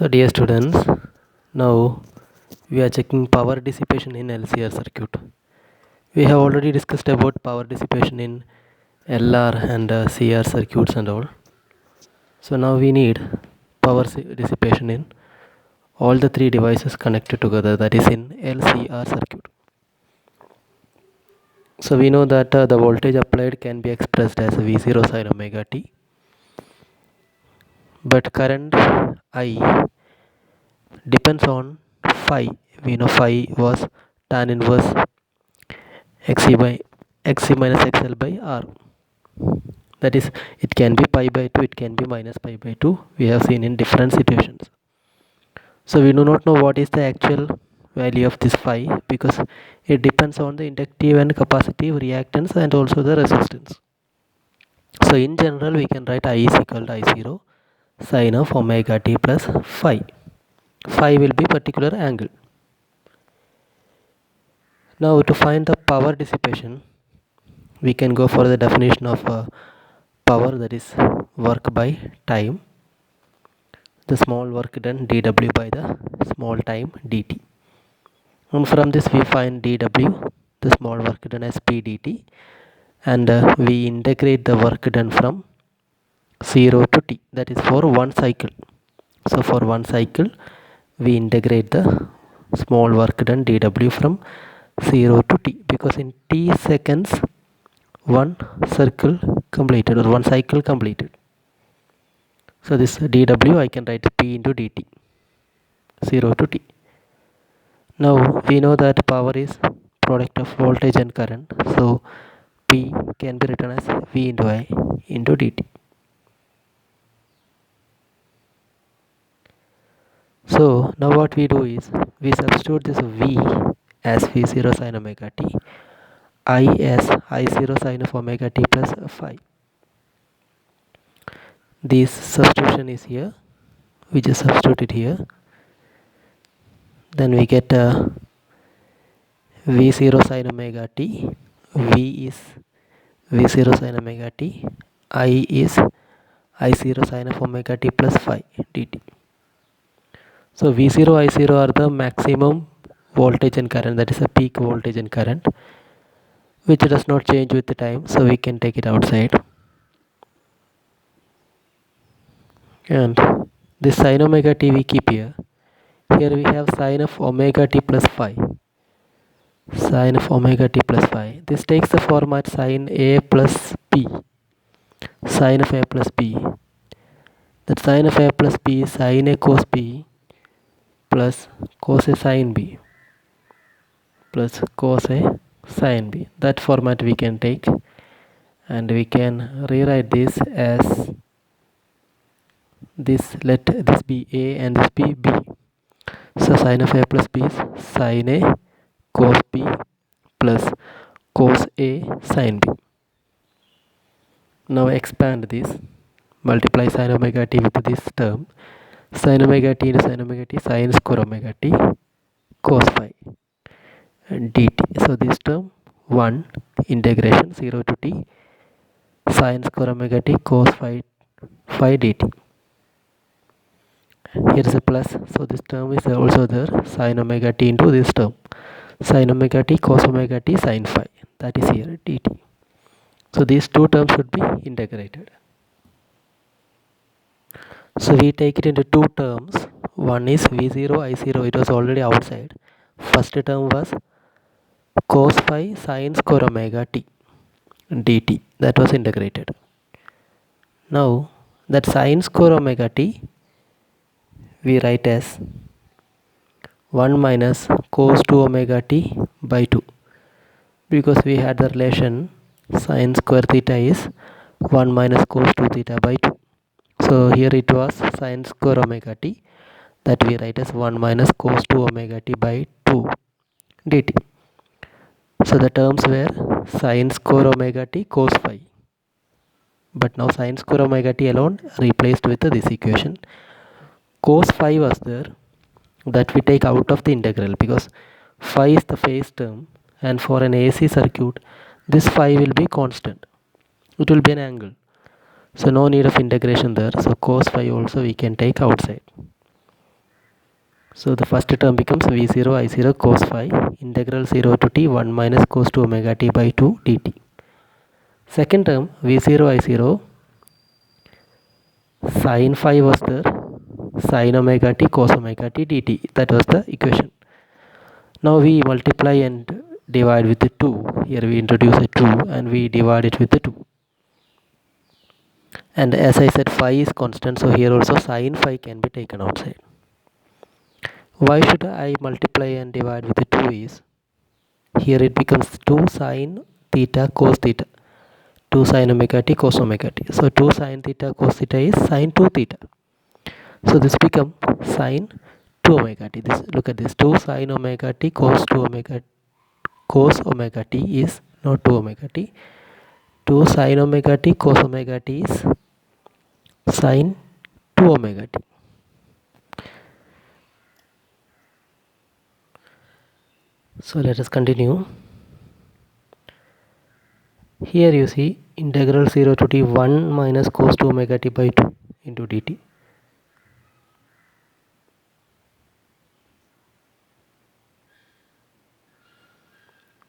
So dear students, now we are checking power dissipation in LCR circuit. We have already discussed about power dissipation in LR and CR circuits and all. So now we need dissipation in all the three devices connected together, that is in LCR circuit. So we know that the voltage applied can be expressed as V0 sin omega t, but current I depends on phi. We know phi was tan inverse xc by xc minus xl by r. That is, it can be pi by 2, it can be minus pi by 2. We have seen in different situations. So we do not know what is the actual value of this phi because it depends on the inductive and capacitive reactance and also the resistance. So in general we can write I is equal to I0 sine of omega t plus phi. Phi will be particular angle. Now to find the power dissipation, we can go for the definition of power, that is work by time, the small work done dw by the small time dt, and from this we find dw, the small work done, as p dt, and we integrate the work done from 0 to t, that is for one cycle. So for one cycle we integrate the small work done dw from 0 to t, because in t seconds one circle completed or one cycle completed. So this dw I can write p into dt, 0 to t. Now we know that power is product of voltage and current, so p can be written as v into I into dt. So now what we do is we substitute this v as v0 sin omega t, I as I0 sin of omega t plus phi. This substitution is here, we just substitute it here, then we get v0 sin omega t, v is v0 sin omega t, I is I0 sin of omega t plus phi dt. So v0 I0 are the maximum voltage and current, that is a peak voltage and current, which does not change with the time, so we can take it outside. And this sin omega t we keep here. Here we have sin of omega t plus phi, sin of omega t plus phi. This takes the format sin a plus p, sin of a plus p. That sin of a plus p is sin a cos p plus cos a sin b plus cos a sin b. That format we can take, and we can rewrite this as this. Let this be a and this be b. So sin of a plus b is sin a cos b plus cos a sin b. Now expand this, multiply sin omega t with this term, sin omega t into sin omega t, sin square omega t cos phi dt. So this term 1 integration 0 to t sin square omega t cos phi dt. Here is a plus, so this term is also there, sin omega t into this term, sin omega t cos omega t sin phi, that is here dt. So these two terms should be integrated. So we take it into two terms. One is v0 I0, it was already outside. First term was cos phi sin square omega t dt, that was integrated. Now that sin square omega t we write as 1 minus cos 2 omega t by 2, because we had the relation sin square theta is 1 minus cos 2 theta by 2. So here it was sin square omega t, that we write as 1 minus cos 2 omega t by 2 dt. So the terms were sin square omega t cos phi, but now sin square omega t alone replaced with this equation. Cos phi was there, that we take out of the integral, because phi is the phase term, and for an AC circuit this phi will be constant, it will be an angle, so no need of integration there. So cos phi also we can take outside. So the first term becomes V0 I0 cos phi integral 0 to t 1 minus cos 2 omega t by 2 dt. Second term V0 I0 sin phi was there, sin omega t cos omega t dt. That was the equation. Now we multiply and divide with the 2. Here we introduce a 2 and we divide it with the 2. And as I said, phi is constant, so here also sin phi can be taken outside. Why should I multiply and divide with the 2 is, here it becomes 2 sin theta cos theta, 2 sin omega t cos omega t. So 2 sin theta cos theta is sin 2 theta. So this becomes sin 2 omega t. This, look at this, 2 sin omega t cos 2 omega t is not 2 omega t. 2 sin omega t cos omega t is sin 2 omega t. So let us continue. Here you see integral 0 to t 1 minus cos 2 omega t by 2 into dt.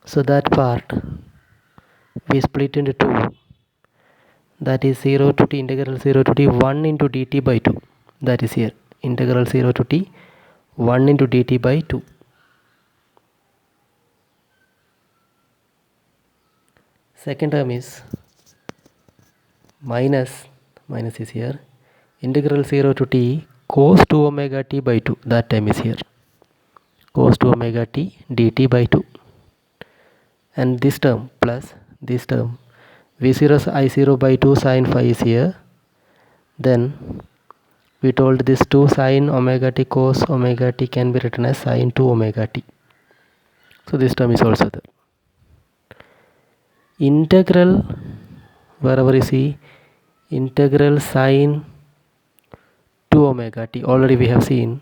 So that part we split into 2. That is 0 to t integral 0 to t 1 into dt by 2. That is here integral 0 to t 1 into dt by 2. Second term is minus is here, integral 0 to t cos 2 omega t by 2. That term is here, cos 2 omega t dt by 2. And this term plus this term, v0 I0 by 2 sin phi is here. Then we told this 2 sin omega t cos omega t can be written as sin 2 omega t. So this term is also there. Integral, wherever you see integral sin 2 omega t, already we have seen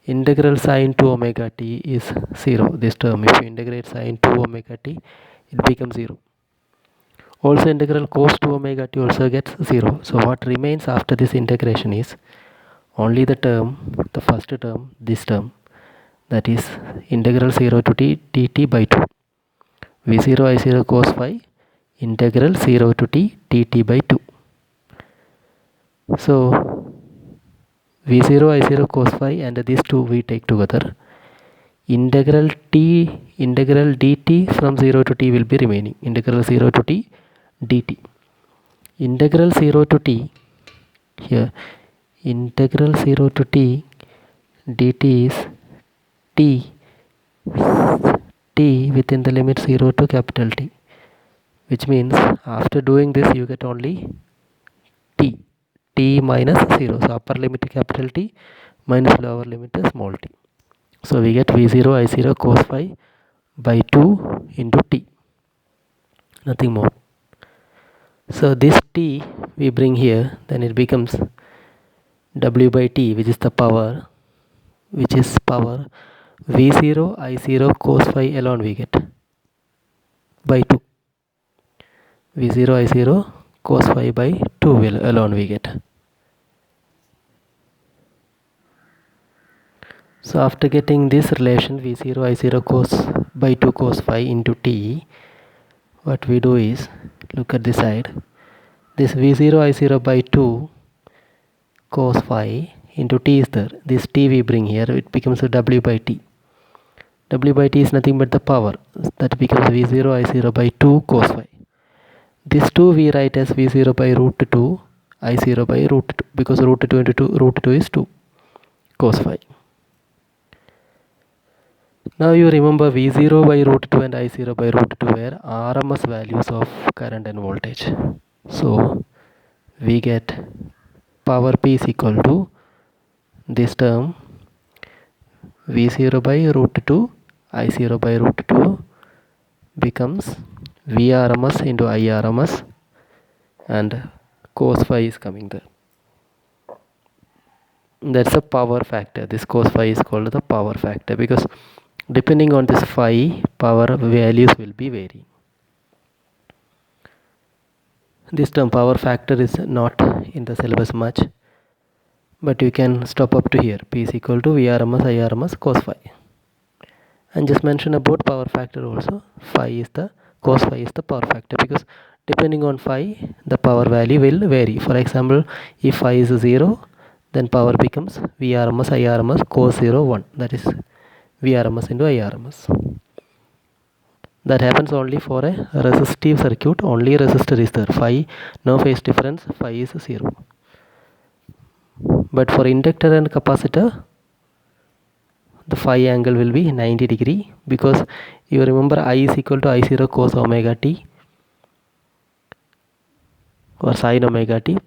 integral sin 2 omega t is 0. This term, if you integrate sin 2 omega t, it becomes 0. Also integral cos 2 omega t also gets 0. So what remains after this integration is only the term, the first term, this term, that is integral 0 to t dt by 2. V0 I0 cos phi integral 0 to t dt by 2. So V0 I0 cos phi and these two we take together. Integral dt from 0 to t will be remaining. Integral 0 to t dt. Integral 0 to t, here integral 0 to t dt is t within the limit 0 to capital T, which means after doing this you get only t minus 0. So upper limit to capital T minus lower limit to small t. So we get V0 I0 cos phi by 2 into t, nothing more. So this t we bring here, then it becomes w by t, which is power V0 I0 cos phi alone we get by 2. V0 I0 cos phi by 2 alone we get. So after getting this relation V0 I0 cos by 2 cos phi into t, what we do is, look at this side, this V0 I0 by 2 cos phi into t is there. This t we bring here, it becomes a w by t. W by t is nothing but the power, that becomes V0 I0 by 2 cos phi. This 2 we write as V0 by root 2 I0 by root 2, because root 2 into root 2 is 2 cos phi. Now you remember V0 by root 2 and I0 by root 2 were RMS values of current and voltage. So we get power P is equal to this term V0 by root 2 I0 by root 2 becomes VRMS into IRMS, and cos phi is coming there. That's a power factor. This cos phi is called the power factor, because depending on this phi, power values will be varying. This term power factor is not in the syllabus much, but you can stop up to here. P is equal to Vrms Irms cos phi. And just mention about power factor also. Phi is the cos phi is the power factor, because depending on phi the power value will vary. For example, if phi is 0, then power becomes Vrms Irms cos 0 1, that is Vrms into Irms. That happens only for a resistive circuit. Only resistor is there. Phi, no phase difference, phi is 0. But for inductor and capacitor, the phi angle will be 90 degree, because you remember I is equal to I0 cos omega t or sin omega t,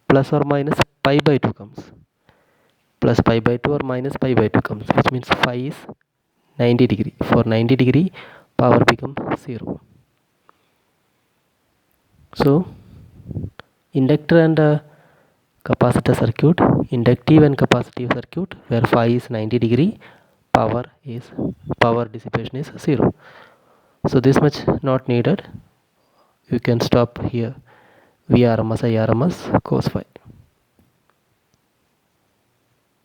plus or minus pi by 2 comes, plus pi by 2 or minus pi by 2 comes, which means phi is 90 degree. For 90 degree power becomes 0. So inductor and capacitor circuit, inductive and capacitive circuit, where phi is 90 degree, power dissipation is 0. So this much not needed. You can stop here. Vrms Irms cos phi.